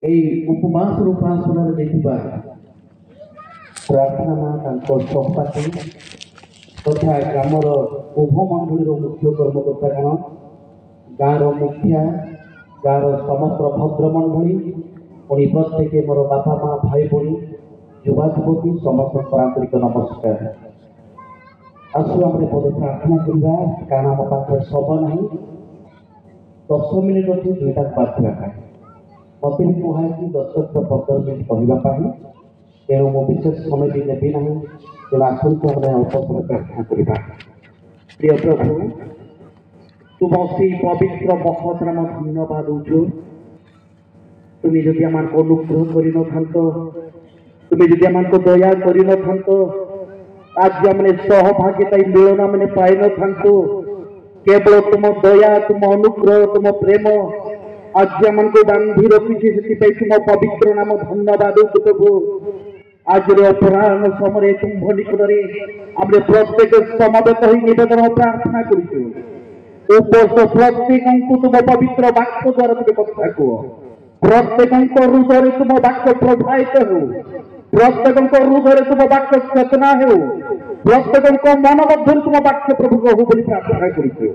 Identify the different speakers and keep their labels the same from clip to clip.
Speaker 1: এই উপবাস উপাসনার ଦେଖିବା ପ୍ରାର୍ଥନା ମା ତାଙ୍କ ସହପାଠୀ ତଥା ଗ୍ରାମର ଉଭମଣ୍ଡଳୀର ମୁଖ୍ୟ କର୍ମକର୍ତ୍ତାଗଣ ଗାଁର ମୁଖିଆ ଗାଁର ସମସ୍ତ ଭଦ୍ରମଣ୍ଡଳୀ ପୁଣି ପ୍ରତ୍ୟେକ ମୋର ବାପା ମା ଭାଇ ଭଉଣୀ ଯୁବା ଯୁବତୀ ସମସ୍ତଙ୍କର ଆନ୍ତରିକ ନମସ୍କାର। ଆସୁ ଆମେ ପଦେ ପ୍ରାର୍ଥନା କରିବା କାରଣ ଆମ ପାଖରେ ସମୟ ନାହିଁ। 10 ମିନିଟ୍ ଅଛି ଦୁଇଟା ବାଜିବା ପାଇଁ ମତେ ବି କୁହାଯାଇଛି 10-15 ମିନିଟ୍ କହିବା ପାଇଁ, ତେଣୁ ମୁଁ ବିଶେଷ ସମୟ ବି ନେବି ନାହିଁ। ତେଣୁ ଆସନ୍ତୁ ଆମେ ଅଳ୍ପ ସମୟ ପ୍ରାର୍ଥନା କରିବା। ପ୍ରିୟ ପ୍ରଭୁ, ତୁମ ସେଇ ପବିତ୍ର ମହତର ଆମେ ଧନ୍ୟବାଦ ଦେଉଛୁ। তুমি যদি আমাকে অনুগ্রহ করে নথান্ত, তুমি যদি আমাকে দয়া করে নথান্ত, আজ আমি সহভাগিতা মিলন মানে পাই নথান্ত। কেবল তুম দয়া, তুম অনুগ্রহ, তুম প্রেম আজ আমাকে বান্ধি রখিছে, সেপাই তুম পবিত্র নাম ধন্যবাদ দেউଛୁ প্রভু। আজর অপরাহ্ন সময়ে তুম্ভ নিকটরে আমরা প্রত্যেক সমবেত হয়ে নিবেদন প্রার্থনা করিছু। উপস্থ প্রত্যেকଙ୍କୁ তুম পবিত্র বাক্য দ্বারা তুমি কথা কুহ। প্রত্যেকଙ୍କ ହୃଦୟରେ ତୁମ ବାକ୍ୟ ପ୍ରବାହିତ ହେଉ। ପ୍ରତ୍ୟେକଙ୍କ ହୃଦୟରେ ତୁମ ବାକ୍ୟ ଚେତନା ହେଉ। ପ୍ରତ୍ୟେକଙ୍କ ମନ ମଧ୍ୟରେ ତୁମ ବାକ୍ୟ ପ୍ରଭୁ କହୁ ବୋଲି ପ୍ରାର୍ଥନା କରୁଛୁ।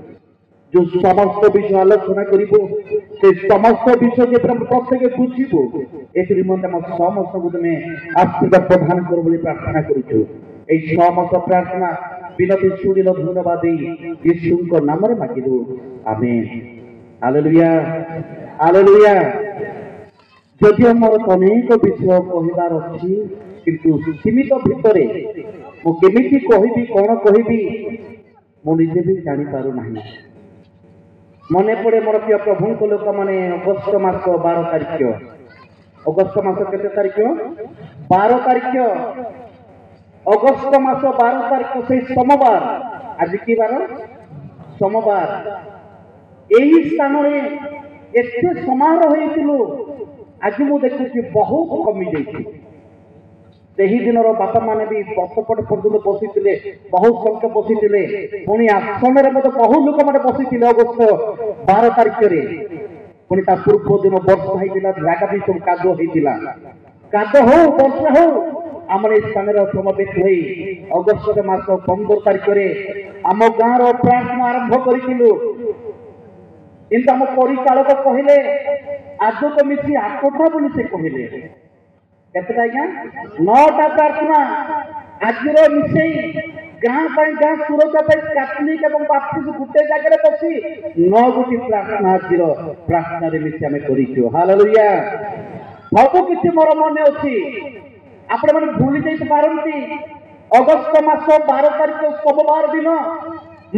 Speaker 1: ଯୋଉ ସମସ୍ତ ବିଷୟ ଆଲୋଚନା କରିବ, ସେ ସମସ୍ତ ବିଷୟ ଯେ ପ୍ରତ୍ୟେକ ବୁଝିବ, ଏଥି ନିମନ୍ତେ ଆମ ସମସ୍ତଙ୍କୁ ତୁମେ ଆଶୀର୍ବାଦ ପ୍ରଦାନ କର ବୋଲି ପ୍ରାର୍ଥନା କରୁଛୁ। এই সমস্ত প্রার্থনা বিনতি শুনিল ধন্যবাদ দেই যিশুଙ୍କ নামରେ ମାଗିଲୁ, ଆମେନ୍। Hallelujah, hallelujah. যদিও ମୋର ଅନେକ ବିଷୟ କହିବାର ଅଛି, କିନ୍ତୁ ସୀମିତ ଭିତରେ ମୁଁ କେମିତି କହିବି, କ'ଣ କହିବି ମୁଁ ନିଜେ ବି ଜାଣିପାରୁନାହିଁ। ମନେ ପଡ଼େ ମୋର ପ୍ରିୟ ପ୍ରଭୁଙ୍କ ଲୋକମାନେ, ଅଗଷ୍ଟ ମାସ 12 ତାରିଖ, ଅଗଷ୍ଟ ମାସ କେତେ ତାରିଖ? 12 ତାରିଖ, ଅଗଷ୍ଟ ମାସ 12 ତାରିଖ, ସେଇ ସୋମବାର। ଆଜି କି ବାର? ସୋମବାର। ଏହି ସ୍ଥାନରେ ଏତେ ସମାରୋହ ହେଇଥିଲୁ, ଆଜି ମୁଁ ଦେଖୁଛି ବହୁତ କମି ଯାଇଛି। ସେହି ଦିନର ବାପା ମାନେ ବି ପଛପଟ ପର୍ଯ୍ୟନ୍ତ ବସିଥିଲେ, ବହୁତ ସଂଖ୍ୟା ବସିଥିଲେ। ପୁଣି ଆଶ୍ରମରେ ମଧ୍ୟ ବହୁ ଲୋକମାନେ ବସିଥିଲେ ଅଗଷ୍ଟ 12 ତାରିଖରେ। ପୁଣି ତା ପୂର୍ବ ଦିନ ବର୍ଷା ହେଇଥିଲା, ଜାଗା ବି ସବୁ କାଦୁଅ ହେଇଥିଲା। କାଦୁଅ ହଉ ବର୍ଷା ହଉ, ଆମର এই ସ୍ଥାନରେ ସମବେତ ହୋଇ ଅଗଷ୍ଟ ମାସ 15 ତାରିଖରେ ଆମ ଗାଁର ପ୍ରାର୍ଥନା ଆରମ୍ଭ କରିଥିଲୁ। କିନ୍ତୁ ଆମ ପରିଚାଳକ କହିଲେ ଆଜକୁ ମିଶି 8ଟା ବୋଲି ସେ କହିଲେ। କେତେଟା ଆଜ୍ଞା? 9ଟା ପ୍ରାର୍ଥନା ଆଜିର ମିଶେଇ ଗାଁ ପାଇଁ, ଗାଁ ସୁରକ୍ଷା ପାଇଁ କାଥଲିକ ଏବଂ ବାପ୍ତିଷ୍ଟ ଗୋଟେ ଜାଗାରେ ବସି 9 ଗୋଟି ପ୍ରାର୍ଥନା ଆଜିର ପ୍ରାର୍ଥନାରେ ମିଶି ଆମେ କରିଛୁ। ହାଲେଲୁୟା। ସବୁ କିଛି ମୋର ମନେ ଅଛି। ଆପଣମାନେ ଭୁଲି ଯାଇପାରନ୍ତି। ଅଗଷ୍ଟ ମାସ 12 ତାରିଖ ସୋମବାର ଦିନ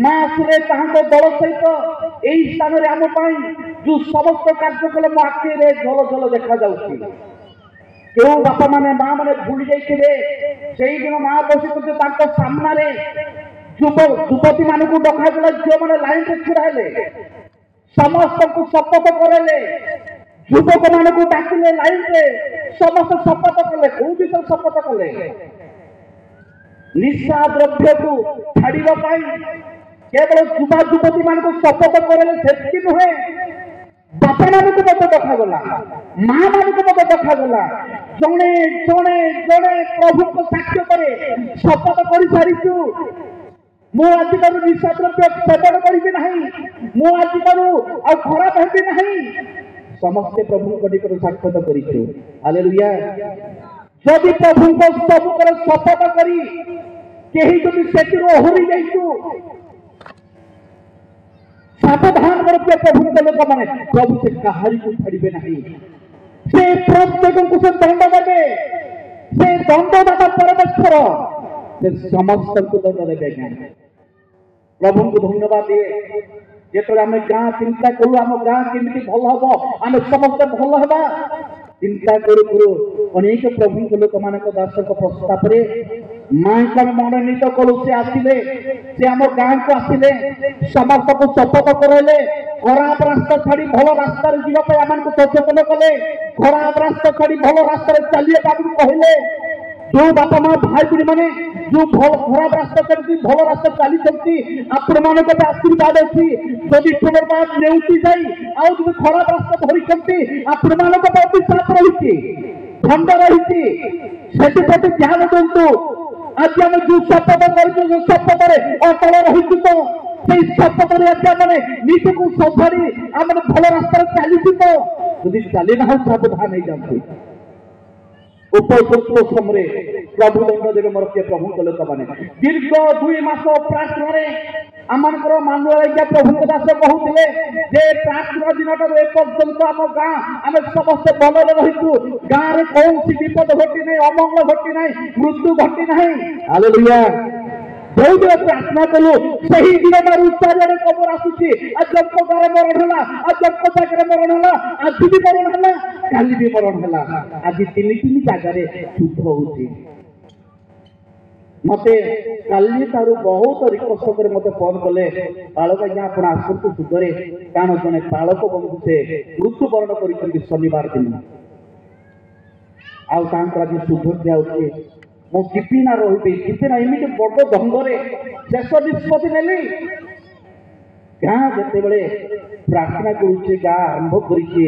Speaker 1: ମା ଆସିଲେ ତାହାଙ୍କ ଦଳ ସହିତ ଏହି ସ୍ଥାନରେ ଆମ ପାଇଁ ଯୋଉ ସମସ୍ତ କାର୍ଯ୍ୟ କଲେ ମୋ ଆଖିରେ ଝଲ ଝଲ ଦେଖାଯାଉଛି। କେଉଁ ବାପା ମାନେ, ମା ମାନେ ଭୁଲି ଯାଇଥିବେ, ସେଇଦିନ ମା ବସିଛନ୍ତି ତାଙ୍କ ସାମ୍ନାରେ ଯୁବତୀ ମାନଙ୍କୁ ଡକାଗଲା। ଝିଅମାନେ ଲାଇନରେ ଛିଡା ହେଲେ, ସମସ୍ତଙ୍କୁ ଶପଥ କରାଇଲେ। ଯୁବକ ମାନଙ୍କୁ ଡାକିଲେ ଲାଇନରେ, ସମସ୍ତେ ଶପଥ କଲେ। କୋଉ ବିଷୟ ଶପଥ କଲେ? ନିଶା ଦ୍ରବ୍ୟକୁ ଛାଡିବା ପାଇଁ କେବଳ ଯୁବା ଯୁବତୀ ମାନଙ୍କୁ ଶପଥ କରାଇଲେ। ସେତିକି ନୁହେଁ, ବାପା ମାନଙ୍କୁ ମଧ୍ୟ ଡକାଗଲା, ମା ମାନଙ୍କୁ ମଧ୍ୟ ଡକାଗଲା। ଜଣେ ଜଣେ ଜଣେ ପ୍ରଭୁଙ୍କ ସାକ୍ଷ୍ୟ ପରେ ଶପଥ କରିସାରିଛୁ, ମୁଁ ଆଜିଠାରୁ ନିଶା ଦ୍ରବ୍ୟ ସେବନ କରିବି ନାହିଁ, ମୁଁ ଆଜିଠାରୁ ଆଉ ଖରାପ ହେବି ନାହିଁ। ସମସ୍ତେ ପ୍ରଭୁଙ୍କ ନିକଟରେ ସାକ୍ଷାତ କରିଛୁ। ହାଲେଲୁୟା। ଯଦି ପ୍ରଭୁଙ୍କ ସବୁଙ୍କର ଶପଥ କରି କେହି ଯଦି ସେଥିରୁ ଓହରି ଯାଇଛୁ, ସାବଧାନ କରନ୍ତୁ ପ୍ରଭୁଙ୍କ ଲୋକମାନେ, ପ୍ରଭୁ ସେ କାହାରିକୁ ଛାଡ଼ିବେ ନାହିଁ। ସେ ପ୍ରତ୍ୟେକଙ୍କୁ ସେ ଦଣ୍ଡ ଦେବେ। ସେ ଦଣ୍ଡଦାତା ପରମେଶ୍ୱର, ସେ ସମସ୍ତଙ୍କୁ ଦଣ୍ଡ ଦେବେ। ପ୍ରଭୁଙ୍କୁ ଧନ୍ୟବାଦ ଦିଏ। ଯେତେବେଳେ ଆମେ ଗାଁ ଚିନ୍ତା କରୁ, ଆମ ଗାଁ କେମିତି ଭଲ ହବ, ଆମେ ସମସ୍ତେ ଭଲ ହେବା, ଚିନ୍ତା କରୁ କରୁ ଅନେକ ପ୍ରଭୁଙ୍କ ଲୋକମାନଙ୍କ ଦାସଙ୍କ ପ୍ରସ୍ତାବରେ ମାଙ୍କୁ ଆମେ ମନୋନୀତ କଲୁ। ସେ ଆସିଲେ, ସେ ଆମ ଗାଁକୁ ଆସିଲେ, ସମସ୍ତଙ୍କୁ ଶପଥ କରାଇଲେ। ଖରାପ ରାସ୍ତା ଛାଡି ଭଲ ରାସ୍ତାରେ ଯିବା ପାଇଁ ଆମକୁ ସଚେତନ କଲେ। ଖରାପ ରାସ୍ତା ଛାଡି ଭଲ ରାସ୍ତାରେ ଚାଲିବାକୁ ଆମକୁ କହିଲେ। जो बापा माँ भाई बुढ़ी मैंने जो खराब रास्ता करती भल रास्ता चली चलती आपण मान आशीर्वाद अच्छी जदि पुनर्बार नेउटी जाई आउ जो खराब रास्ता धरी आपण मान अभिशाप रही खंड रही से ध्यान दिंतु आज आम जो शपथ कर शपथ अटल रही तो शपथ मैंने निज को सजाड़ी आम भल रास्ता चली तो जदि चली ना सावधान हो जाती उपयुक्त समय प्रभु दंड देवे मोर प्रिय प्रभु लोक मैंने दीर्घ 2 मास प्रार्थना आमर मानुआ प्रभु दास कहते जे प्रार्थना दिन एपर्यंत आम गाँ आम समस्त भल रही गाँव में कौन सी विपद घटी ना अमंगल घटी ना मृत्यु घटी ना हालेलुया जो दिन प्रार्थना कलु से ही दिन मारू चारिड़े खबर आसूची आज जब गाँव मरण है आज जब जगह मरण है आज भी मरण है काली भी मरण है आज 3 जगह शुद्ध होती मते काली तारू बहुत रिक्वेस्ट कर मते फोन कले पालक आज्ञा आपण आसतु सुधरे कारण जने पालक बंधु से मृत्युवरण कर शनिवार दिन आउ आज शुद्ध दिया मो जीपी ना रही जीपी ना एमती बड़ ढंगे शेष निष्पत्ति नेली गाँ जिते प्रार्थना करुचे गाँ आरंभ करुचे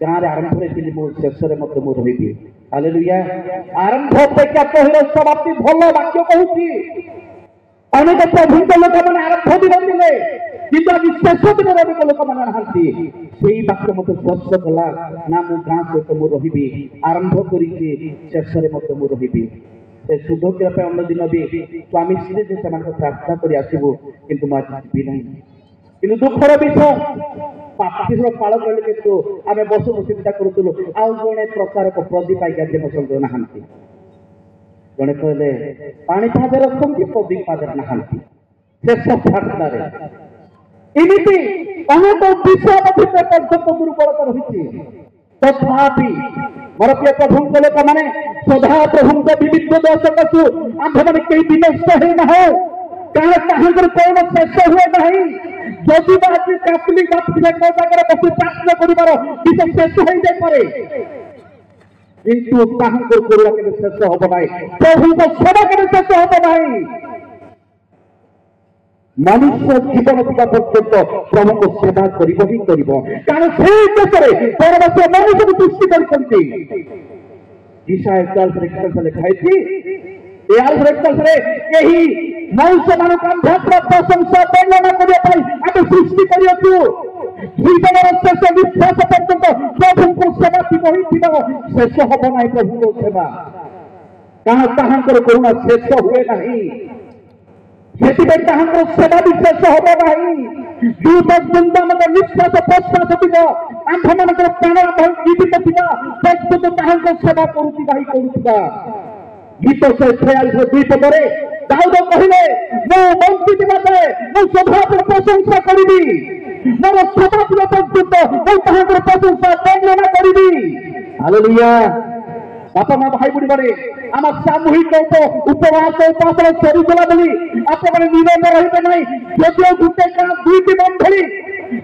Speaker 1: गाँव में आरंभ थी मो शेष मत रही हालेलुया आरंभ अपेक्षा पहिला समाप्ति भल वाक्य कहूँ अनेक प्रभु लोक मैंने आरंभ दिन दिले किंतु आज शेष दिन अनेक लोक मैंने नहांती से वाक्य मत स्पर्श कला ना मो गाँ सहित मु रही आरंभ करुचे शेष मत मु रही से शुद्ध करने अन्य दिन भी स्वामी स्त्री से प्रार्थना कर आसबू किंतु मुझे ना कि दुखर विषय पापीर पाल कले कि आम बस बस चिंता करूँ आउ जड़े प्रचारक प्रदीप आज्ञा देव ना जड़े कहले पानी पादर अच्छा प्रदीप पादर ना शेष प्रार्थना एमती अनेक विषय पर्यटन दुर्बलता रही तथापि मोर प्रिय प्रभु लोक मैंने सदा प्रभु विविध दर्शक आंभ मैंने कहीं विनष्ट है ना कारण कहां कौन शेष हुए ना जदि आज कैथोलिक जगह बस प्रार्थना कर विषय शेष हो जाए किंतु कहां करुआ के शेष हम ना प्रभु सेवा के शेष हम ना मनुष्य जीवन ଥିବା ପର୍ଯ୍ୟନ୍ତ ପ୍ରଭୁଙ୍କ ସେବା କରିବ ହିଁ କରିବ କାରଣ ସେହି ଦେଶରେ ପରମେଶ୍ୱର ମନୁଷ୍ୟକୁ ସୃଷ୍ଟି କରିଛନ୍ତି ଇସାୟା 41 ଲେଖା ହେଇଛି ଏ 41 ଏହି ମନୁଷ୍ୟମାନଙ୍କୁ ଆଧ୍ୟାତ୍ମିକ ପ୍ରଶଂସା ବର୍ଣ୍ଣନା କରିବା ପାଇଁ ଆମେ ସୃଷ୍ଟି କରିଅଛୁ ଜୀବନର ଶେଷ ନିଶ୍ୱାସ ପର୍ଯ୍ୟନ୍ତ ପ୍ରଭୁଙ୍କ ସେବା ଥିବ ହିଁ ଥିବ ଶେଷ ହବ ନାହିଁ ପ୍ରଭୁଙ୍କ ସେବା କାରଣ ତାହାଙ୍କର କରୁଣା ଶେଷ ହୁଏ ନାହିଁ सेवा विशेष हम ना जो पर्यंत आम निश्वास प्रश्वास थी आंभ मान प्राण जीवित था पर्यंत सेवा करुवा गीत से 46 पदे दाऊद कहले मु बंचित बाटे मु सदा प्रशंसा करी मोर सदा पर्यंत मु प्रशंसा वर्णना करी हालेलुया बापा माँ भाई बुढ़ी बड़े आम सामूहिक उपवास उपासन सरीगला बोली आप निरंतर रही ना जदिव गोटे गाँ 2टी मंडली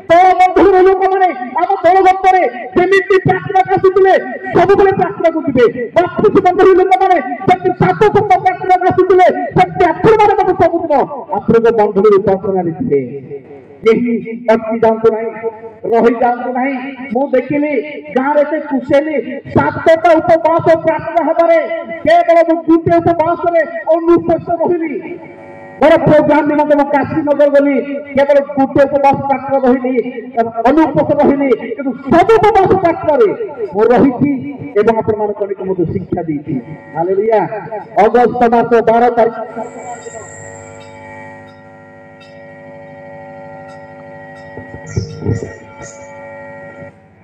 Speaker 1: तल मंडली लोक मैंने आम दलगतरे जमी प्रार्थना आसुले सब प्रार्थना करुवे बापी मंडली लोक मैंने 7 प्रार्थना आसुले आपन सब दिन आपन मंडली उपासना थे अटकी जातु ना रही जातु ना मु देखिली गाँव से कुशेली 7टा उपवास प्रार्थना हबारे केवल गोटे उपवास अनुपस्थ रही मोर प्रोग्राम निमंत मु काशीनगर गली केवल गोटे उपवास प्रार्थना रही अनुपस्थ रही कि सब उपवास प्रार्थना मु रही एवं आपण मान मुझे शिक्षा दी हालेलुया अगस्त मास 12 तारीख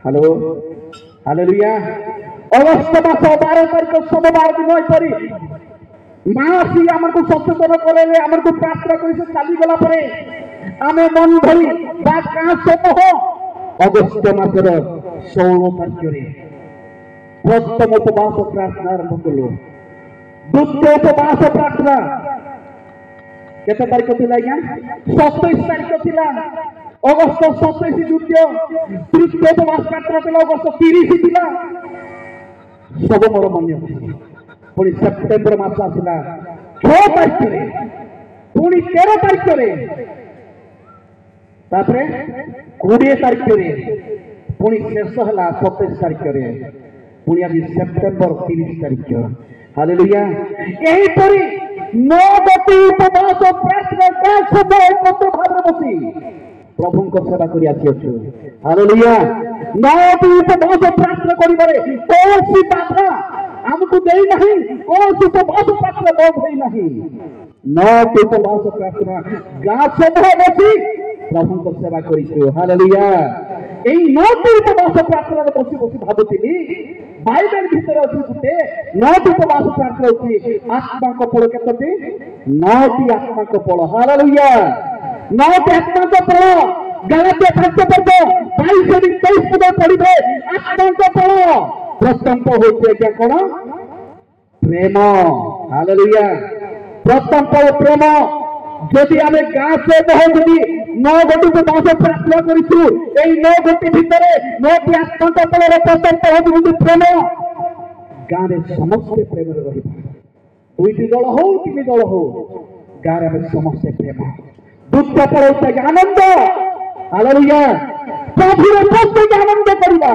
Speaker 1: हेलो हालेलुया अगस्त मास 12 तारीख सोमवार दिन परी माँ सी आमको सचेतन करे आमको प्रार्थना कर चली गला आम मन धरी समूह अगस्त मासर 16 तारीख प्रथम उपवास प्रार्थना आरंभ कलु द्वितीय उपवास प्रार्थना केते तारीख थी आज्ञा 27 तारीख थी अगस्त 27 द्वितीय तृतीय उपवास प्रार्थना अगस्त 30 थी सब मोर मन पुणी सेप्टेम्बर मास आसला 6 तारीख पुणी 13 तारीख 20 तारीख पुणी शेष है 27 तारीख पुणी आज सेप्टेम्बर 30 तारीख हालेलुया यही परी 9 गोटी उपवास प्रार्थना सब एकत्र भाव बसी प्रभु को सेवा करी आसी हालेलुया 9 उपवास प्रार्थना करिबारे कोसी बाधा हमको देई नहीं कोसी उपवास प्रार्थना बोध होई नहीं 9 उपवास प्रार्थना गाँ सब बसी प्रभु को सेवा करिछु हालेलुया एई 9 उपवास प्रार्थना बसी बसी भाबुतिली बाइबल भीतर अछि गुटे 9 उपवास प्रार्थना अछि आत्मा को फल केतोटी 9 आत्मा को फल हालेलुया 9 आत्मा को फल गलात्य 5:22-23 पद पढ़िबे आत्मा को फल प्रथम तो होते क्या कोन प्रेम हालेलुया प्रथम तो प्रेम যদি আমি গাছে বহু যদি 9 গোটি উপবাস প্রার্থনা করিছু এই 9 গোটি ভিতরে 9টি আত্মান্ত ফলর প্রথম তো হচ্ছে প্রেম গাঁরে সমস্ত প্রেমরে রহিবা দুইটি দল হও তিন দল হও গাঁরে আমি সমস্ত প্রেম দুঃখ পড়তে আনন্দ হালেলুয়া প্রভুর উপস্থিতি আনন্দ করিবা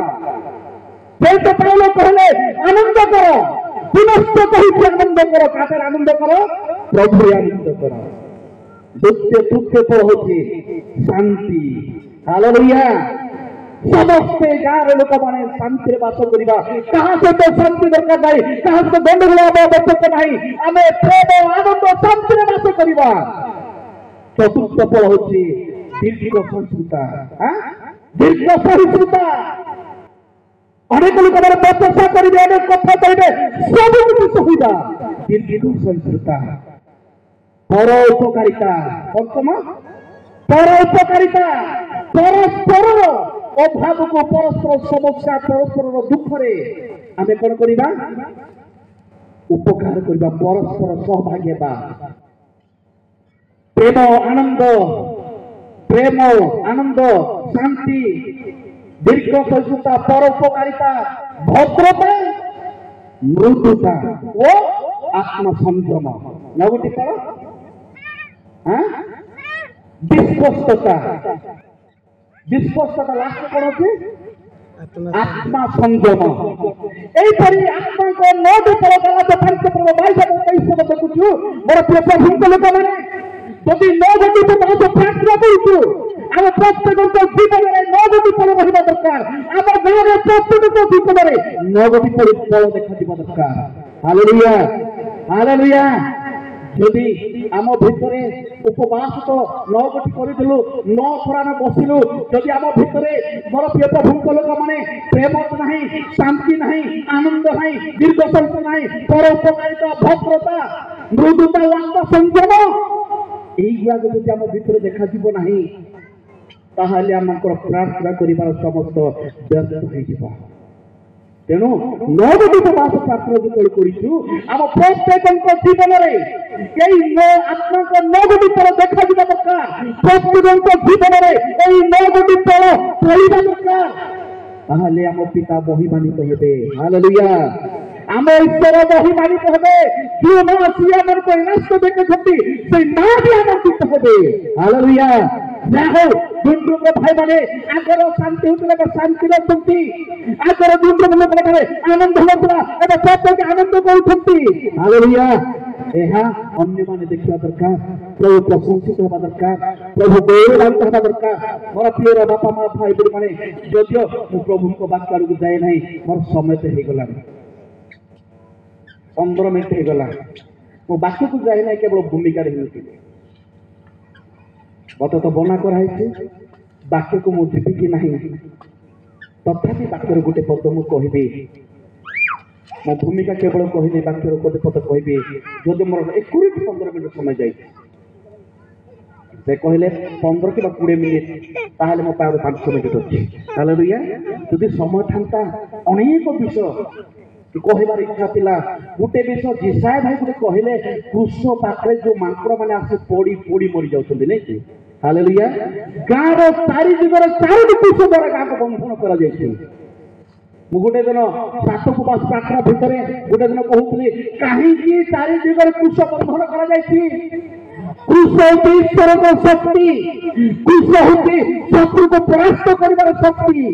Speaker 1: বলতে পারলো কহলে আনন্দ করো বিনষ্ট কহিতে আনন্দ করো কাদের আনন্দ করো প্রভুর আনন্দ করো दुखे दुखे फल होची शांति हालेलुया समस्ते गाँव लोक माने शांति रे बास करिबा कहां से तो शांति दरकार नाही कहां से गंडगोल आवश्यक नाही आमे प्रेम आनंद शांति रे बास करिबा चतुर्थ फल होची दीर्घ सहिष्णुता दीर्घ सहिष्णुता अनेक लोक माने प्रशंसा करिबे अनेक कथा कहिबे सब किछ सुविधा दीर्घ सहिष्णुता परोपकारिता पंचम परोपकारिता परस्पर अभाव को परस्पर समस्या परस्पर दुख रे आमे कोन करिबा उपकार करिबा परस्पर सहभागी हेबा प्रेम आनंद शांति दीर्घ सहिष्णुता परोपकारिता भद्रता मृदुता ओ आत्म संयम नगोटी पर विस्पष्टता विस्पष्टता लास्ट कौन अच्छे आत्मा संयम यहीपरि आत्मा को 9 फल गलात 5:22-23 देखुछु मोर प्रिय प्रभु लोक माने जदि 9 गोटी उपवास प्रार्थना करूछु आम प्रत्येक जीवन में 9 गोटी फल रहिबा दरकार आम गाँव में प्रत्येक जीवन में 9 गोटी फल देखा दरकार हालेलुया हालेलुया যদি आम भितर उपवास तो 9 गोटी करूँ 9 थर बसिलु जदि आम भितर मोर प्रिय प्रभु लोक मैंने प्रेम ना शांति ना आनंद ना दीर्घ सहिष्णु ना परोपकारिता भद्रता मृदुता आत्म संयम यहीगुड़ा जब आम भितर देखा ना ताहले आमकर प्रार्थना करिबार समस्त व्यर्थ हो तेणु 9 गोटी उपवास प्रार्थना जो करूँ आम प्रत्येक जीवन में आत्मा को 9 गोटी फल देखा दरकार प्रत्येक जीवन में 9 गोटी फल फलिबा दरकार ताहले आम पिता महिमानित हेबे हालेलुया आम ईश्वर महिमानित हेबे जो मां सिया मन को रास्ता देखछथि से मां भी आनंदित हेबे हालेलुया जाहो दुंदु को भाई माने आगर शांति होतला शांति रखथि आगर दुंदु मन को आनंद होतला एबे प्रत्येक आनंद करथथि हालेलुया एहा अन्य माने देखिबा दरकार प्रभु प्रशंसित होबा दरकार प्रभु गौरवान्वित होबा दरकार मोर प्रिय बापा मां भाई बड़ी माने जदियो मु प्रभु को वाक्य को जाय नहीं मोर समय ते हे गला 15 मिनिट हे गला मो वाक्य को जाय नहीं केवल भूमिका रे होती मत तो बना कराई वाक्य को मुझे कि नहीं तथापि वाक्यर गोटे पद मु कहबी मो भूमिका केवल कहनी वाक्यर गोटे पद कहबी जदि मोर 15 मिनिट समय जाए से कहले 15 कि 20 मिनिट ताहले मो पावर 5 मिनिट अछि हालेलुया जदि समय थांता अनेक विषय कहबार इच्छा थिला गोटे विषय जिसाय भाई गोटे कहले कृष्ण पाखरे जो मांकड़ माने आसे पोड़ी पोड़ी मरि जाउछन्ति नै कि हालेलुया गाँव चारि दिगरे 4टी कृष्ण द्वारा गाँव को बंधन करा जायछि ମୁଁ ଗୋଟେ ଦିନ ସାତକୁ ମାସ ପ୍ରାର୍ଥନା ଭିତରେ ଗୋଟେ ଦିନ କହୁଥିଲି କାହିଁକି ଚାରି ଦିଗରେ କୃଷ ବନ୍ଧନ କରାଯାଇଛି। କୃଷ ହେଉଛି ଈଶ୍ୱରଙ୍କ ଶକ୍ତି, କୃଷ ହେଉଛି ଶତ୍ରୁକୁ ପରାସ୍ତ କରିବାର ଶକ୍ତି।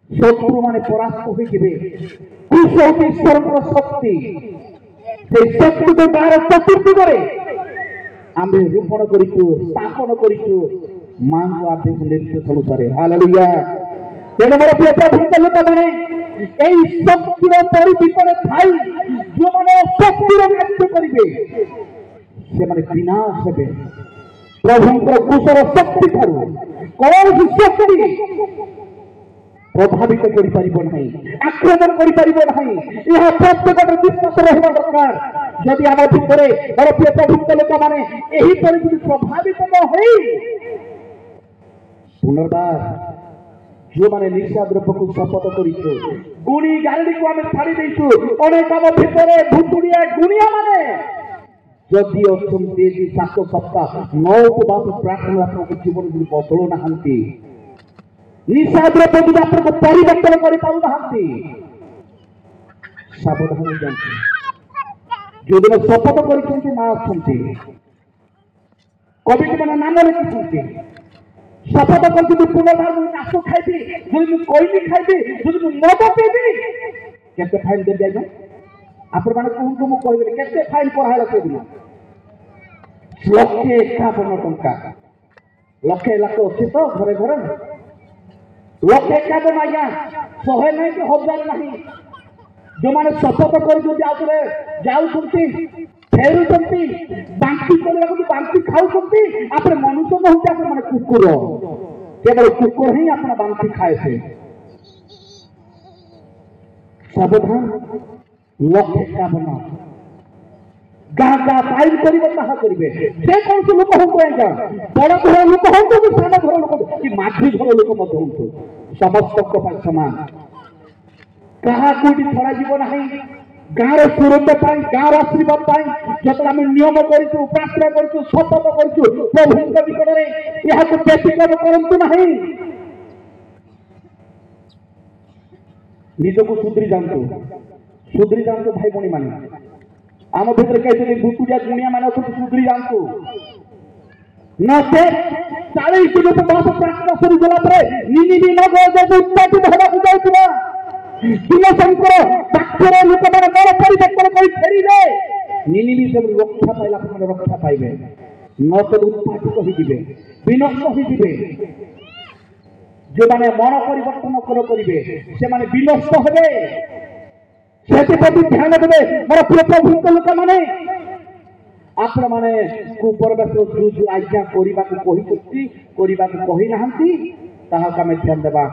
Speaker 1: ଶତ୍ରୁ ମାନେ ପରାସ୍ତ ହୋଇଯିବେ। କୃଷ ହେଉଛି ଈଶ୍ୱରଙ୍କର ଶକ୍ତି। সেই শক্তিকে গাঁর চতুর্দিগরে ଆମେ ରୋପଣ କରିଛୁ, ସ୍ଥାପନ କରିଛୁ ମାଙ୍କ ଆଦେଶ ନିର୍ଦ୍ଦେଶ ଅନୁସାରେ। ହାଲେଲୁୟା। ତେଣୁ ମୋର ପ୍ରିୟ ପ୍ରଭୁଙ୍କ ଲୋକମାନେ, এই ଶକ୍ତିର ପରିପୀତରେ ଥାଇ ଯେଉଁମାନେ ଶକ୍ତିର କାର୍ଯ୍ୟ କରିବେ ସେମାନେ ବିନାଶ ହେବେ। ପ୍ରଭୁଙ୍କର କୁଶର ଶକ୍ତି ଠାରୁ କୌଣସି ଶକ୍ତି ପ୍ରଭାବିତ କରିପାରିବ ନାହିଁ, ଆକ୍ରମଣ କରିପାରିବ ନାହିଁ। ଏହା ପ୍ରତ୍ୟେକର ବିଶ୍ୱାସ ରହିବା ଦରକାର। ଯଦି ଆମ ଭିତରେ ମୋର ପ୍ରିୟ ପ୍ରଭୁଙ୍କ ଲୋକମାନେ ଏହିପରି ଯଦି ପ୍ରଭାବିତ ନ ହୋଇ ପୁନର୍ବାର ଯେଉଁମାନେ ନିଶା ଦ୍ରବ୍ୟକୁ ଶପଥ କରିଛୁ, ଗୁଣି ଗାରେଡିକୁ ଆମେ ଛାଡ଼ି ଦେଇଛୁ, ଅନେକ ଆମ ଭିତରେ ଭୁତୁଡ଼ିଆ ଗୁଣିଆ ମାନେ ଯଦି ଅଛନ୍ତି 7 ସପ୍ତାହ 9 ଉପବାସ ପ୍ରାର୍ଥନା ଆପଣଙ୍କ ଜୀବନ ଯଦି ବଦଳୁ ନାହାନ୍ତି, ନିଶା ଦ୍ରବ୍ୟ ଯଦି ଆପଣଙ୍କୁ ପରିବର୍ତ୍ତନ କରିପାରୁନାହାନ୍ତି, ସାବଧାନ ହେଇଯାନ୍ତି। ଯେଉଁଦିନ ଶପଥ କରିଛନ୍ତି ମା ଅଛନ୍ତି, କବିମାନେ ନାମ ଲେଖିଛନ୍ତି, ଶପଥ କରିଛନ୍ତି ପୁନର୍ବାର ମୁଁ ମାଛ ଖାଇବି, ଯଦି ମୁଁ କୋଇଲି ଖାଇବି, ଯଦି ମୁଁ ମଦ ପିଇବି, କେତେ ଫାଇନ୍ ଦେବି ଆଜ୍ଞା? ଆପଣମାନେ କୁହନ୍ତୁ, ମୁଁ କହିବି କେତେ ଫାଇନ୍ କରାହେଲା ସେଦିନ? 151 ଟଙ୍କା। 1 ଲାଖ ଅଛି ତ ଘରେ ଘରେ? 151 ଆଜ୍ଞା, 100 ନାହିଁ କି 1000 ନାହିଁ। ଯେଉଁମାନେ ଶପଥ କରିଛନ୍ତି ଆଉଥରେ ଯାଉଛନ୍ତି, ଫେରୁଛନ୍ତି, ବାନ୍ତି କରିବାକୁ ବାନ୍ତି ଖାଉଛନ୍ତି, ଆପଣ ମନୁଷ୍ୟ ନୁହନ୍ତି, ଆପଣମାନେ କୁକୁର। କେବଳ କୁକୁର ହିଁ ଆପଣ ବାନ୍ତି ଖାଏ। ସାବଧାନ। 151 ଗାଁ ଗାଁ ପାଇନ୍ କରିବ, ତାହା କରିବେ। ଯେକୌଣସି ଲୋକ ହୁଅନ୍ତୁ ଆଜ୍ଞା, ବଡ଼ ଘର ଲୋକ ହୁଅନ୍ତୁ କି ସାନ ଘର ଲୋକ କି ମାଝି ଘର ଲୋକ ମଧ୍ୟ ହୁଅନ୍ତୁ, ସମସ୍ତଙ୍କ ପାଇଁ ସମାନ। କାହାକୁ ଏଠି ଛଡ଼ାଯିବ ନାହିଁ। ଗାଁର ସୁରକ୍ଷା ପାଇଁ, ଗାଁର ଆଶୀର୍ବାଦ ପାଇଁ ଯେତେବେଳେ ଆମେ ନିୟମ କରିଛୁ, ପ୍ରାର୍ଥନା କରିଛୁ, ଶପଥ କରିଛୁ ପ୍ରଭୁଙ୍କ ନିକଟରେ, ଏହାକୁ ବ୍ୟତିକ୍ରମ କରନ୍ତୁ ନାହିଁ। ନିଜକୁ ସୁଧୁରି ଯାଆନ୍ତୁ ଭାଇ ଭଉଣୀ ମାନେ। ଆମ ଭିତରେ କେହି ଯଦି ଭୁତୁରିଆ ଗୁଣିଆ ମାନେ ଅଛନ୍ତି, ସୁଧୁରି ଯାଆନ୍ତୁ। ନଚେତ୍ 40 ଦିନ ଉପବାସ ପ୍ରାର୍ଥନା ସରିଗଲା ପରେ ନିନିବି ନଗର ଯଦି ଉତ୍ପାଦିତ ହେବାକୁ ଯାଉଥିଲା, ଦିନଶଙ୍କର ପାଖରେ ଲୋକମାନେ ମନ ପରିବର୍ତ୍ତନ କରି ଫେରିବେ, ନିନିବି ସବୁ ରକ୍ଷା ପାଇଲା, ସେମାନେ ରକ୍ଷା ପାଇବେ। ନଚେତ୍ ଉତ୍ପାଦିତ ହୋଇଯିବେ, ବିନଷ୍ଟ ହୋଇଯିବେ। ଯେଉଁମାନେ ମନ ପରିବର୍ତ୍ତନ କରିବେ ସେମାନେ ବିନଷ୍ଟ ହେବେ। ସେଥିପ୍ରତି ଧ୍ୟାନ ଦେବେ ମୋର ପ୍ରିୟ ପ୍ରଭୁଙ୍କ ଲୋକମାନେ। ଆପଣମାନେ କୁପରିବେଶ ଯୋଉ ଆଜ୍ଞା କରିବାକୁ କହିଛନ୍ତି, କରିବାକୁ କହିନାହାନ୍ତି, ତାହାକୁ ଆମେ ଧ୍ୟାନ ଦେବା।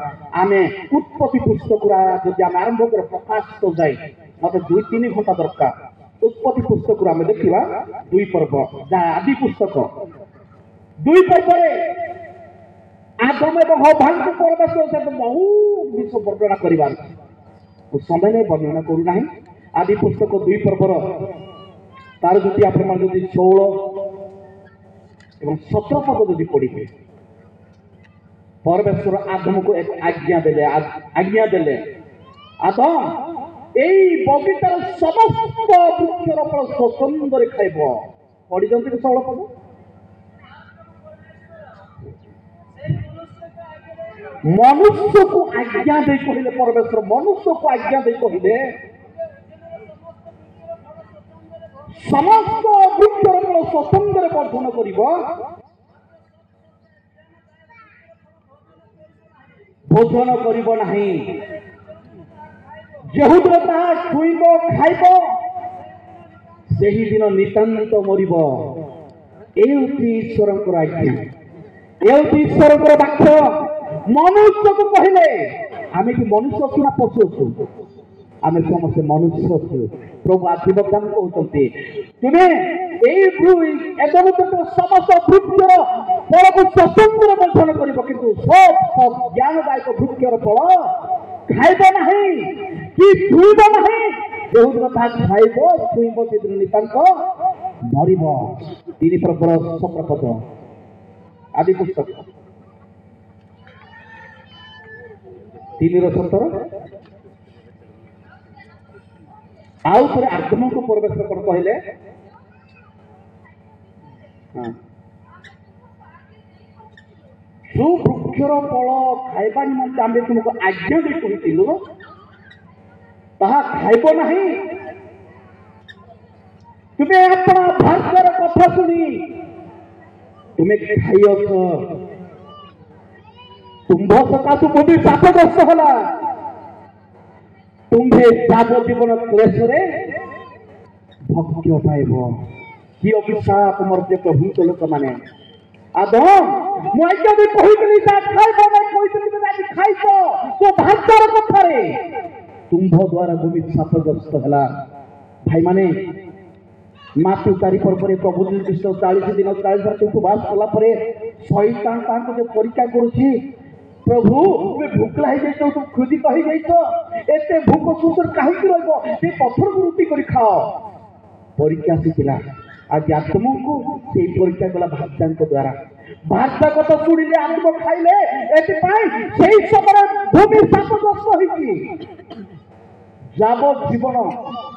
Speaker 1: ଆମେ ଉତ୍ପତ୍ତି ପୁସ୍ତକରୁ ଯଦି ଆମେ ଆରମ୍ଭ କରିବା, ପ୍ରକାଶ ଯାଏ ମତେ 2-3 ଘଣ୍ଟା ଦରକାର। ଉତ୍ପତ୍ତି ପୁସ୍ତକରୁ ଆମେ ଦେଖିବା 2 ପର୍ବ, ଯାହା ଆଦି ପୁସ୍ତକ 2 ପର୍ବରେ ଆଦମ ଏବଂ ହବାଙ୍କ ପରିବେଶ ବହୁ ବିଷୟ ବର୍ଣ୍ଣନା କରିବାର ସମୟ ନେଇ ବର୍ଣ୍ଣନା କରୁନାହିଁ। ଆଦି ପୁସ୍ତକ 2 ପର୍ବର ତାର ଯଦି ଆପଣମାନେ ଯଦି 16 ଏବଂ 17 ପଦ ଯଦି ପଢିବେ, ପରମେଶ୍ୱର ଆଦମକୁ ଏକ ଆଜ୍ଞା ଦେଲେ, ଆଦମ এই ବଗିଚାର ସମସ୍ତ ବୃକ୍ଷର ଫଳ ସ୍ୱତନ୍ତରେ ଖାଇବ। ପଢିଛନ୍ତି କି 16 ପଦ? ମନୁଷ୍ୟକୁ ଆଜ୍ଞା ଦେଇ କହିଲେ, ପରମେଶ୍ୱର ମନୁଷ୍ୟକୁ ଆଜ୍ଞା ଦେଇ କହିଲେ ସମସ୍ତ ବୃକ୍ଷର ଫଳ ସ୍ୱତନ୍ତରେ ବର୍ଦ୍ଧନ କରିବ, ଭୋଜନ କରିବ ନାହିଁ। ଯେଉଁଦିନ ତାହା ଛୁଇଁବ, ଖାଇବ, ସେହିଦିନ ନିତାନ୍ତ ମରିବ। ଏ ହେଉଛି ଈଶ୍ୱରଙ୍କର ଆଜ୍ଞା, ଏ ହେଉଛି ଈଶ୍ୱରଙ୍କର ବାକ୍ୟ। ମନୁଷ୍ୟକୁ କହିଲେ, ଆମେ କି ମନୁଷ୍ୟ ଅଛୁ ନା ପଶୁ ଅଛୁ? ଆମେ ସମସ୍ତେ ମନୁଷ୍ୟ ଅଛୁ। ପ୍ରଭୁ ଆଜି ବର୍ତ୍ତମାନ କହୁଛନ୍ତି, ତୁମେ ଏଇ ସମସ୍ତ ବୃକ୍ଷର ଫଳକୁ ସ୍ୱତନ୍ତ୍ର ବର୍ଦ୍ଧନ କରିବ, କିନ୍ତୁ ସବ ଜ୍ଞାନଦାୟକ ବୃକ୍ଷର ଫଳ ଖାଇବ ନାହିଁ କି ଛୁଇଁବ ନାହିଁ। ଯେଉଁଦିନ ତାହା ଖାଇବ, ଛୁଇଁବ, ସେଦିନ ନିତାନ୍ତ ମରିବ। 3 ପର୍ବର 17 ପଦ ଆଦି ପୁସ୍ତକ। 3:17 आउ थे आदम को परमेश्वर कौन कहले जो वृक्षर फल खाइबा निमंते आम तुमको आज्ञा भी कही ताहा खाइब नहीं तुम्हें अपना भाग्यर कथा शुणी तुम्हें खाइस तुम्भ सकाशु मुझे शापग्रस्त होला तुम्हें जावजीवन क्लेश भक्ष्य पाइब कि अभिशाप मर्ज प्रभु लोक मैंने आदम मुझे भी कही खाइस तो भाग्यर कथा तुम्भ द्वारा भूमि शापग्रस्त है भाई माने मातु 4 पर प्रभु निर्दिष्ट 40 दिन 40 रात उपवास कला शैतान जो परीक्षा करुच्छी प्रभु तुम्हें भूखला हो जाइए तुम खुदी कही जाइए भूख सुंदर कहीं रही पत्थर को रुटी कर खाओ परीक्षा आसीला आज आत्म को से परीक्षा कला भाषा द्वारा भाषा कथ शुणिले आत्म खाइले से समय भूमि शापग्रस्त होती जावजीवन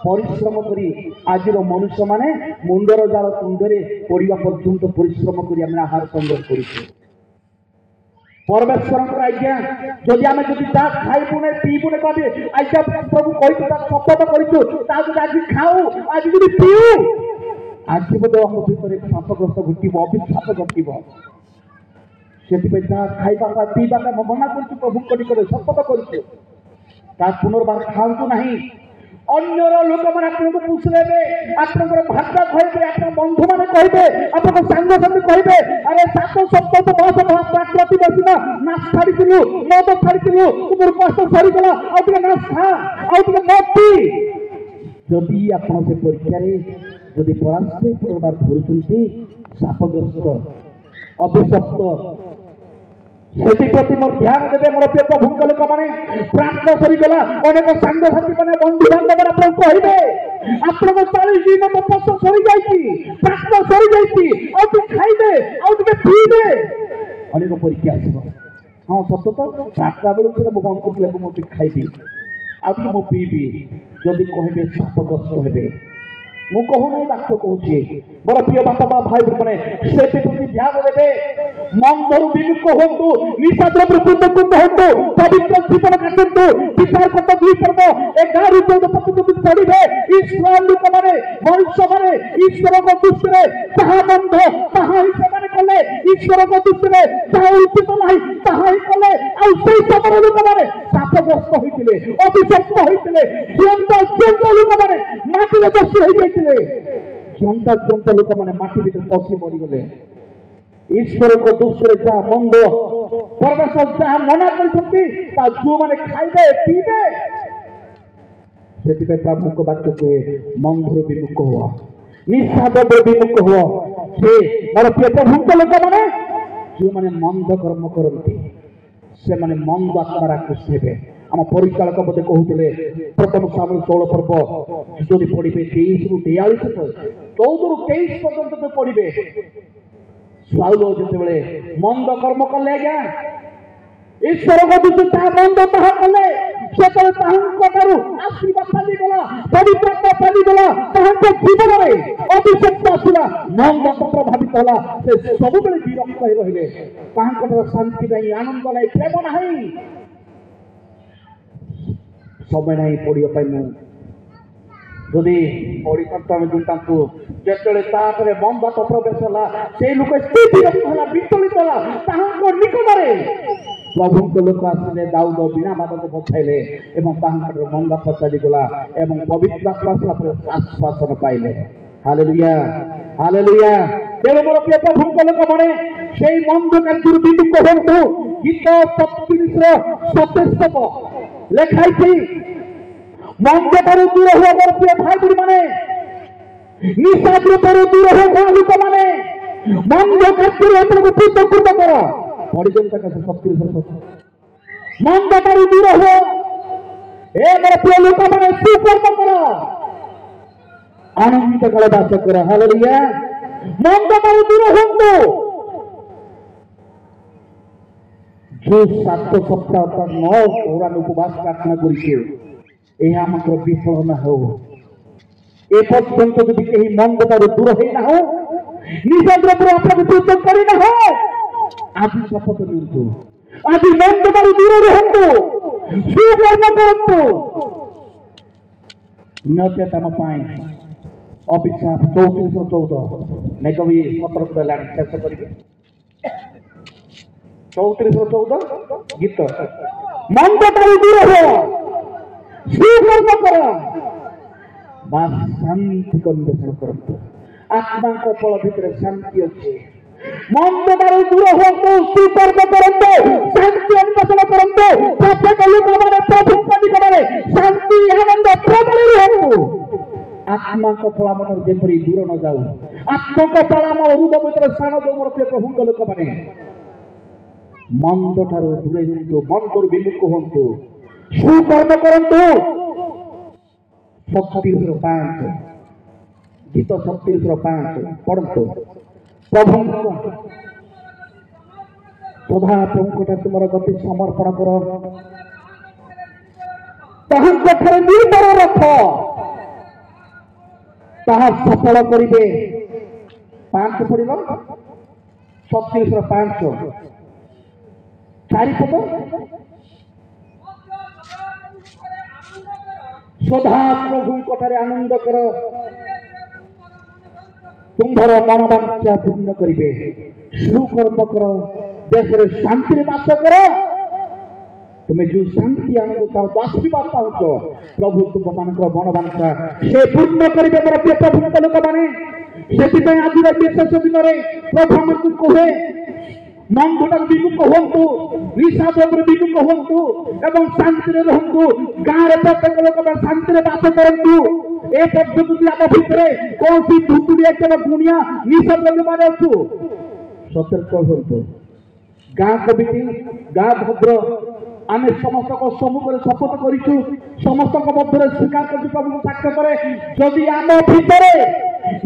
Speaker 1: परिश्रम करी आज मनुष्य माने मुंडर जार तुंडे पड़ा पर्यंत परिश्रम कर आहार संग्रह कर परमेश्वर आज्ञा जदि आम जब खाइबुने पीबुने कभी आज्ञा प्रभु कही शपथ कर आज खाऊ आज जब पीऊ आज बोध आम भीतर शापग्रस्त घटब अभिशाप घटब से खाइबा पीवा मना कर प्रभु निकट शपथ कर पुनर्बार खाऊ ना अन्यर लोक मैंने आपको पूछले आपंकर भाषा कहे आप बंधु मैंने कहे आप सांगसाथी कहे अरे 7 सप्ताह तो प्रति बस नाच छाड़ी मद छाड़ी तुम कष्ट सरीगला नाच खा मत पी जदि आप परीक्षा जदि परास्त पुनर्बार धरुंच शापग्रस्त अभिशप्त प्रति मोर ध्यान देवे मोर प्रिय प्रभु लोक मैंने प्रार्थना सरीगला अनेक सांगसाथी मैंने बंधु बांधव आप कहे आप 40 दिन तपस्या सरी जाइए प्रार्थना सरी जाइए खाइबे तुम्हें पीबे अनेक परीक्षा आसो हाँ सत तो 4टा बेलू बंद कर मुझे खाइबी आउ पीबी जदि कहे शापग्रस्त हे मु कहूना डाक्टर कहूँ मोर प्रिय बापा भाई मैंने से प्रति ध्यान देवे मंदर विमुख हूँ निशाद्रव्य कुंद हूँ पवित्र जीवन काटू विचार कत 2 पर्व 11 14 पढ़े ईश्वर लोक मैंने मनुष्य मैंने ईश्वर दृष्टि में जहाँ बंध तहाँ ही से कले ईश्वर दृष्टि में जहाँ उचित ना तहाँ ही कले आम लोक मैंने शापग्रस्त होते अभिशप्त होते जीवंत लोक मैंने माटी दर्शी हो जाते जंत लोक मैंने माटी भर पशि मरीगले ईश्वर को दृष्टि जहाँ मंद परमेश्वर जहाँ मना कर जो मैंने खाइबे पीबे से प्रभु को वाक्य कहे मंदर विमुख हुआ निशाद्रव्य विमुख हुआ से मोर प्रिय प्रभु लोक मैंने जो मैंने मंद कर्म करती से मैंने मंद आत्मार आकृष्ट हे आम परिचालक बोधे कहते प्रथम सामुएल 16 पर्व जो पढ़े 23 ରୁ 43 14 ରୁ 23 पर्यंत जो पढ़े साउल जिते मंद कर्म कले आज्ञा ईश्वर को दृष्टि जहाँ बंद ताहा कले से आशीर्वाद चालीगला पवित्रता चालीगला जीवन में अभिशप्त आसला मंद प्रभावित होला से सब बेले विरक्त रहिले शांति नहीं आनंद नहीं प्रेम नहीं समय नहीं पढ़ाई जदि पढ़ी पार्थ जो बंद प्रवेश है से लोक विचलित है निकट प्रभु लोक आसिले दाऊद बिना बाधक बचाइले मंदा चलीगला पवित्र आत्मा आश्वासन पाइले हालेलुया हालेलुया तेणु मोर प्रिय प्रभु लोक मैंने से मंद कार्य विमुख हूँ गीत 37 लेखाई मंद ठार दूर हुआ मोर प्रिय भाई मैंने निशाद्रव्य दूर हुआ लोक मैंने मंद कार्य पृथक कर मंद ठार दूर हुआ मोर प्रिय लोक मैंने सुकर्म कर आनंदित काल बास कर हालेलुया मंद ठार दूर हूँ जो 7 सप्ताह तक 9 कोरान उपवास प्रार्थना करिके एहा मात्र विफल न हो ए पर्यंत यदि केही मंदतार दूर है ना हो निजर पर आपन विश्वास करी ना हो आज शपथ नियंतु आज मंदतार दूर रहंतु सुकर्म करंतु नचेत हम पाए अभिशाप 3414 मैं कभी सतर्क लाइन शेष करिके 3414 गीत मंदतार दूर हो सुकर्म करो बास शांति को अन्वेषण करते आत्मा को फल भितर शांति अच्छे मंदतार दूर हो सुकर्म करते शांति अन्वेषण करते प्रत्येक लोक माने प्रभु निकटरे शांति आनंद प्रबल रहतु आत्मा को फल मन जेपरी दूर न जाऊ आत्मा को फल मन हृदय भितर स्थान जो मोर प्रभु लोक माने मंद ठारो दूरे रहतु मंदर विमुख होंतु सुकर्म करंतु 36:5 गीत 36:5 पढ़तु प्रभु सदा प्रभु तुम गति समर्पण कर निर्भर रख ताहा सफल करिवे 5 पढ़िल 36:5 चारिपद सदा प्रभु कथारे आनंद कर तुम्हार मनोवांछा पूर्ण करिवे सुकर्म कर देश रे शांति रे वास कर तुम्हें जो शांति आनंद पाओ आशीर्वाद पाओ प्रभु तुम मानकर मनोवांछा से पूर्ण करिवे मोर प्रिय प्रभु लोक माने सेति आज विशेष दिन रे प्रभु हमकु कहे मंदतार विमुख होंतु निशाद्रव्य विमुख होंतु एवं शांति रे रहंतु गाँव प्रत्येक लोक शांति रे वास करंतु ए पद्धति आम भितर कौन सी धुतुड़िया के गुणिया निशाद्रव्य माने अछु सतर्क होंतु गाँ कमिटी गाँ भद्र आम समस्त को सम्मुख शपथ करूँ समस्त मध्य स्वीकार कर प्रभु साक्ष्य करे जदि आम भितर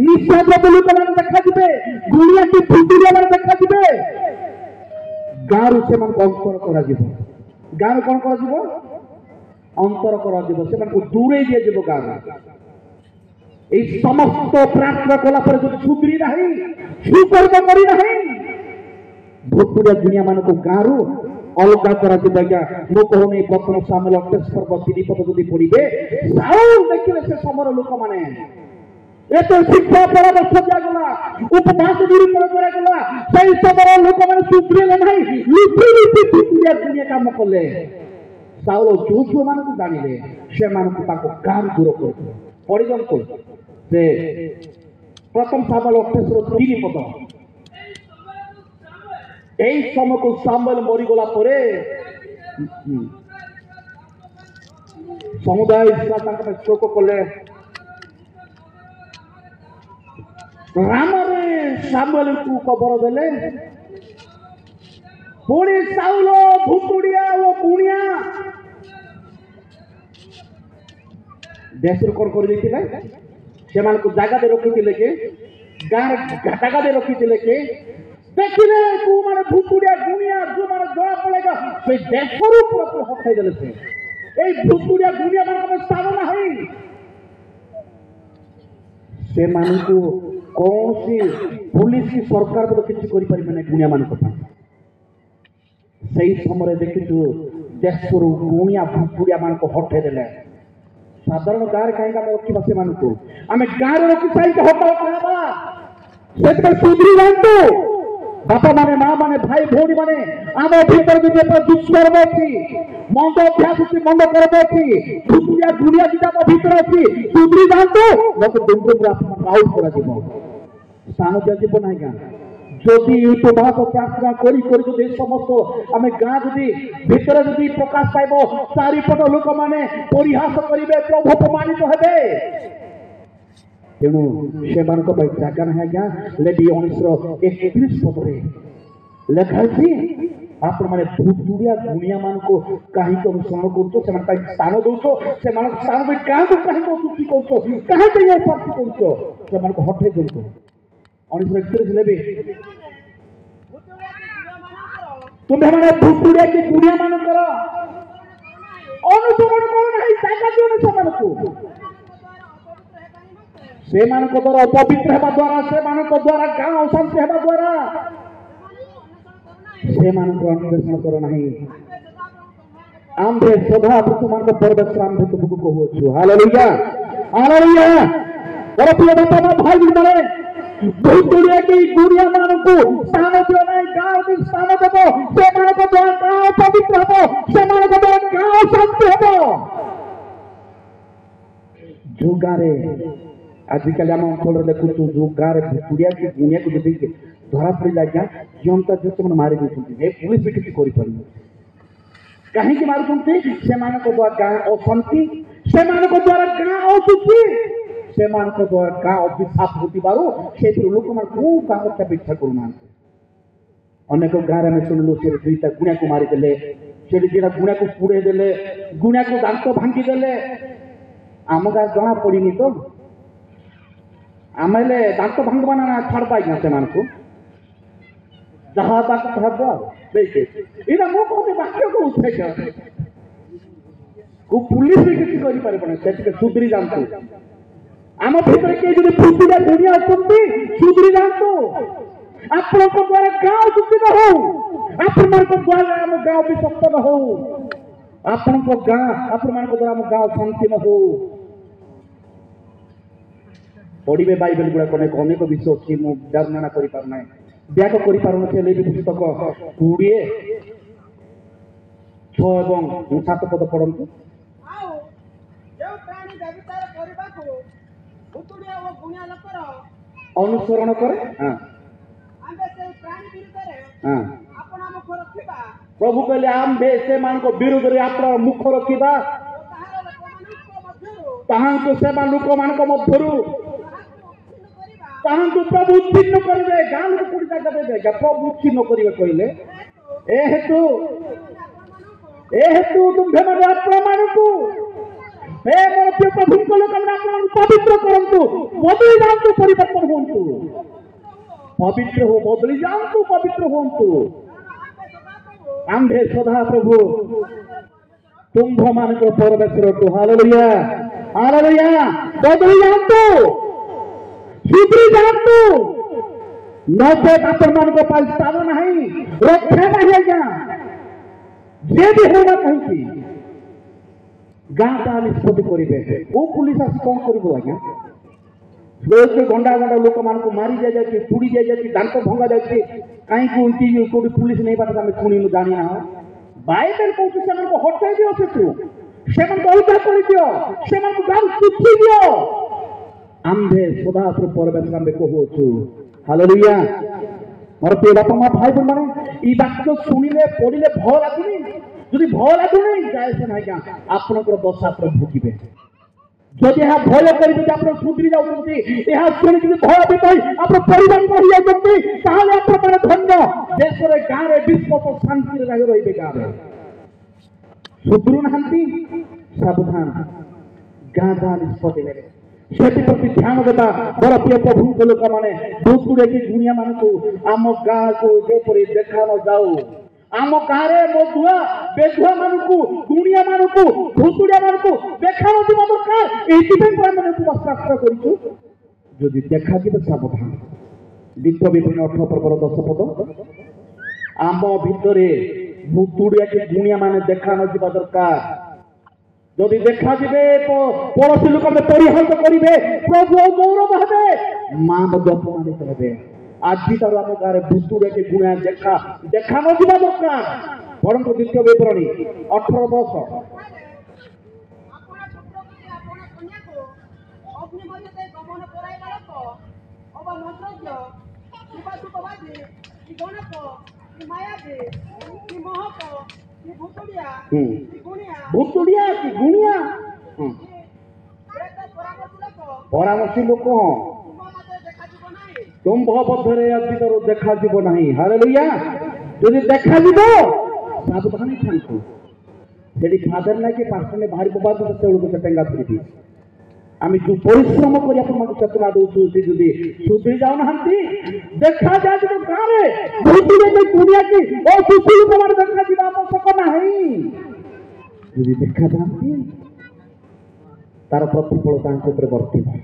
Speaker 1: निशाद्रव्य लोक मैंने देखा गुणिया की धुतुड़िया मैंने देखा गाँव से अंतर कर गाँव कौन कर अंतर कर दूरे दिज्व गाँव समस्त प्रार्थना कलापर जो सुधरी ना सुकर्म करना भोटपुरिया दुनिया मान गाँव अलग कर कहूनी प्रथम सामुएल 28 पर्व 3 पद जब पढ़े साउल देखिए से समर लोक मैंने एत शिक्षा परामर्श दिगला उपवास निरूपण करागला से समर लोक मैंने सुधरिले ना लुचि लुचि भोटपुरिया दुनिया काम कले साउल जो मान जानिले से गाँव दूर कर पढ़ी जातु से प्रथम सामुएल 28 3 पद এই সময় को सामुएल मरीगला परे समुदाय शोक कले रामरे सामुएल को खबर देले पुणी साउल भुतुड़िया ओ पुणिया देश कौन कर जगह दे रखी के गाँव जगह दे रखी के देखिले तू माने भूतुड़िया गुनिया जो माने जड़ा पड़ेगा से देशरू पूरा हटाई देले से ए भूतुड़िया गुनिया मान स्थान नहीं से मान को कौन सी पुलिस की सरकार तो किसी करि पारि माने गुनिया मान को सही समय देखिछु देशरू गुनिया भूतुड़िया मान को हटाई देले साधारण गाँव कहीं रखा से मान को आम गाँव रखी चाहिए हटा से सुधरी जातु बापा माने माँ माने भाई भौणी माने आम भीतर जो दुष्कर्म अच्छी मंद अभ्यास अच्छी मंद कर्म अच्छी भूतुड़िया गुड़िया जो आम भीतर अच्छी सुधरी जातु मत दुर्ग आउट कर स्थान दिज्व ना क्या जदि उपवास प्रार्थना करी समस्त आम गाँ जदि भीतर जदि प्रकाश पाइब चारिपट लोक मैंने परिहास करेंगे प्रभु अपमानित हेबे तेणु से जगह ना आज्ञा लेडी 1931 पदे लिखाई आपण मैंने भूतुड़िया गुणिया मान को कहीं अनुसरण कर स्थान दौच से स्थान में क्या कहीं तुष्टि कहीं प्रार्थी कर हटे दौच 1931 लेबे तुम्हें मैंने भूतुड़िया की गुड़िया मान कर अनुसरण करना जागा दियो से द्वारा अपवित्र हेबा द्वारा से द्वारा गाँ अशांति हेबा द्वारा से अन्वेषण करना आंबे सदा तुम परवेश आंबे तुमको कहूँ हालेलुया हालेलुया और प्रिय बापा भाई माने भूतुड़िया की गुड़िया मान को स्थान दियो नहीं गाँव में स्थान देव से द्वारा गाँव पवित्र हम से द्वारा गाँव शांति हम जो गाँव आजिकल आम अंचल देखु जो गाँव में भूतुड़िया की गुड़िया को देखिए धरा पड़ा आज्ञा जीवंता जो तुम मारी देते पुलिस भी किसी कर कहीं मारुंट से द्वारा गाँ अशांति से द्वारा गाँ अशुचि से द्वारा गाँ अभिशाप होती लोक मान कौ गाँव भिक्षा करूना अनेक गाँव में शुणु से दुईटा गुणिया को मारिदे से दुईटा गुणिया को पुड़े देले गुणिया को दांत भांगीदे आम गाँ जना पड़नी तो आम दांत भांगवा ना छाड़बा आज्ञा से जहाँ देखिए मो कहते वाक्य को उठे को पुलिस भी किसी कर सुधरी जातु आम भीतर कई भूतिया गुड़िया सुधरी जातु आपण द्वारा गाँव दूषित हो आपण द्वारा आम गाँव विषक्त न हो आपण द्वारा आम गाँव शांति न हो पढ़े बाइबल गुड़ाक अनेक अनेक विषय अच्छी मुझे वर्णना करना ब्याक कर पुस्तक 20:6-7 पद पढ़ु अनुसरण करे प्रभु कहले आम्बे से विरोध में आप मुख रखा से लोक मान मध्य ताहंतु प्रभु छिन्न करेंगे गाँव को कोई जगह देवे प्रभु छिन्न करेंगे कहले ए हेतु तुम्हें मैंने आपण को हे मोर प्रिय प्रभु को लोक आपण पवित्र करंतु बदली जातु परिवर्तन होंतु पवित्र हो बदली जातु पवित्र होंतु आंबे सदा प्रभु तुम्भ मान को परमेश्वर तो हालेलुया हालेलुया बदली जातु सुधरी जातु नचे आपण मान को पास स्थान नहीं रक्षा नहीं आज्ञा जे भी होगा कहीं गाँव निष्पत्ति करेंगे वो पुलिस आस कौन कर आज्ञा रोज गंडा गंडा लोक मान को मारी जा जाए पुड़ी जा जाए दांत भंगा जाए कहीं कोई पुलिस नहीं बात आम शुणी जानी ना बाइबल कहते से हटाई दियो से उद्धार कर दियो से गाँव सुखी दियो आंबे सदा परमेश्वर आंबे कहूँ हालेलुया मोर प्रिय बापा माँ भाई बोल माने वाक्य शुणिले पढ़िले भय लगुनि जदि भय लगुनि जाए से ना क्या आपनकर दशा आप भोगे जदि यहाँ भय करेंगे आप सुधरी जाऊँगी यह शुणी भय विपय आप परिवार रही जाते धन्य देश में गाँव में विश्व तो शांति रही गाँव में सुधरू ना सावधान गाँ गाँ निष्पत्ति ने प्रति ध्यान देता बड़ प्रिय प्रभु को लोक मैंने भूतुड़े की गुणिया मान को आम गाँ को जेपरी देखा न जाऊ आम गाँव में मधुआ बेधुआ मान को गुणिया मान को भूतुड़िया मान को देखा न दरकार ये शास्त्र करी देखा जी सावधान द्वितीय विवरण 18 10 पद आम भितर भूतुड़िया की गुणिया मान देखा न दरकार जदि देखा जीवे पड़ोसी लोक परिहास करेंगे प्रभु गौरव हे मां अपमानित हे आज आम गाँव भूतुड़िया के गुणा देखा देखा न जा दरकार पढ़ु द्वितीय विवरणी 18:10 भूतुड़िया की गुणिया परामर्शी लोक तुम मध्य आज देखा जीव ना हालेलुया जदि देखा जीव सावधानी था फादर ना कि पास्टर ने बाहर बबाद से टेंगा फिर আমি जो परिश्रम करी आपन चेतना दउछु से जदी सुधरी जाउ नहंती देखा जाय तो गाँव रे भूतिले के दुनिया की ओ सुशील कुमार देखा जीवा आवश्यक नहीं जदी देखा जाती तार प्रतिफल तांको ऊपर वर्तिब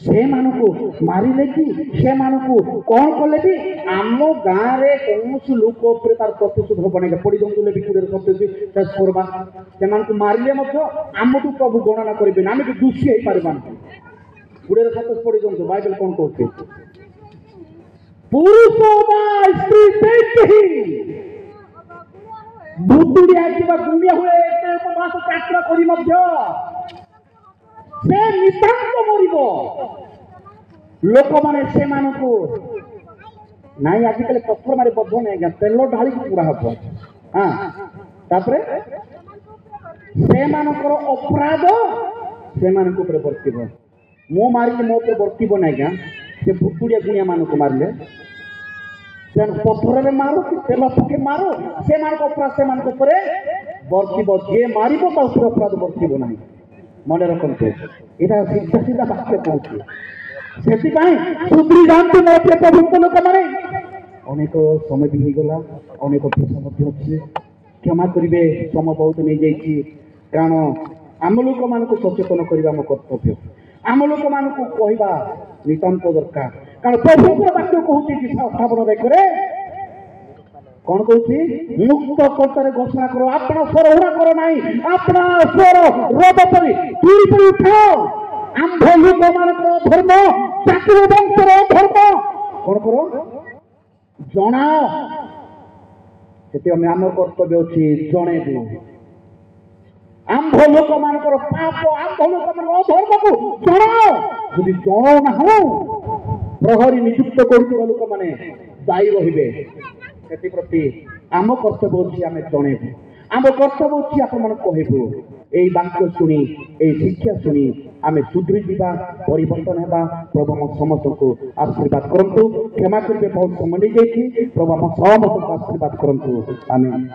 Speaker 1: से मानकु मारिले कि से मानकु कौन कले भी आम गाँव रे कौन लोक ऊपर तार प्रतिशोध बनेगा पड़ी जंतुले भी कुड़े सत्य शेष करबा से मानकु मारिले मध्य आमटू प्रभु गणना करिबे आमे भी दोषी हे पारबान कुड़े सत्य पड़ी जंतु बाइबल कौन कहते पुरुष बा स्त्री देखहि बुद्धुड़िया किबा गुणिया हुए एते उपवास प्रार्थना करी मध्य से नितांत मरिब लोक माने से मानकु नाई आजिकल पत्थर मारे बद्ध नहीं गया तेल ढाली पूरा हम हाँ तापरे से मानकर अपराध से मानक ऊपर बर्तिब मो मारिले मो ऊपर बर्तिब नहीं गया से भुतुड़िया गुणिया मानक मारिले से पत्थर में मारो कि तेल पके मारो से मानक अपराध से मानक ऊपर बर्तिब जे मारिब ता ऊपर अपराध बर्तिब नहीं मन रखते यहाँ सीधा सीधा वाक्य कहूँ से सुधरी जाते मोटे प्रभु लोक माने अनेक समय भी होगला अनेक पेशा अच्छी क्षमा करेंगे समय बहुत नहीं जाइए कारण आम लोक मान सचेतन करवा मो कर्तव्य आम लोक मान कहवा नितांत दरकार कारण प्रभु वाक्य कहूँ अठावन देखरे कौन कहूँ मुक्त कर्तारे घोषणा करो अपना स्वर हुड़ा करो नहीं अपना स्वर रब पर दूरी पर उठाओ आंभ लोक मान धर्म चाकर वंशर धर्म कौन करो जनाओ से आम कर्तव्य अच्छी जनइबू आंभ लोक मान पाप आंभ लोक मान अधर्म को जनाओ यदि जनाओ ना प्रहरी नियुक्त कर लोक मैंने दायी रे प्रति आम कर्तव्य अच्छी आम जनइबू आम कर्तव्य अच्छी आप कहबू यही वाक्य शुणी यही शिक्षा शुणी आम सुधरी जा परिवर्तन होगा प्रभु आम समस्त को आशीर्वाद करंतु क्षमा करेंगे बहुत समय नहीं जाइए प्रभु आम समस्त को आशीर्वाद करंतु आमेन।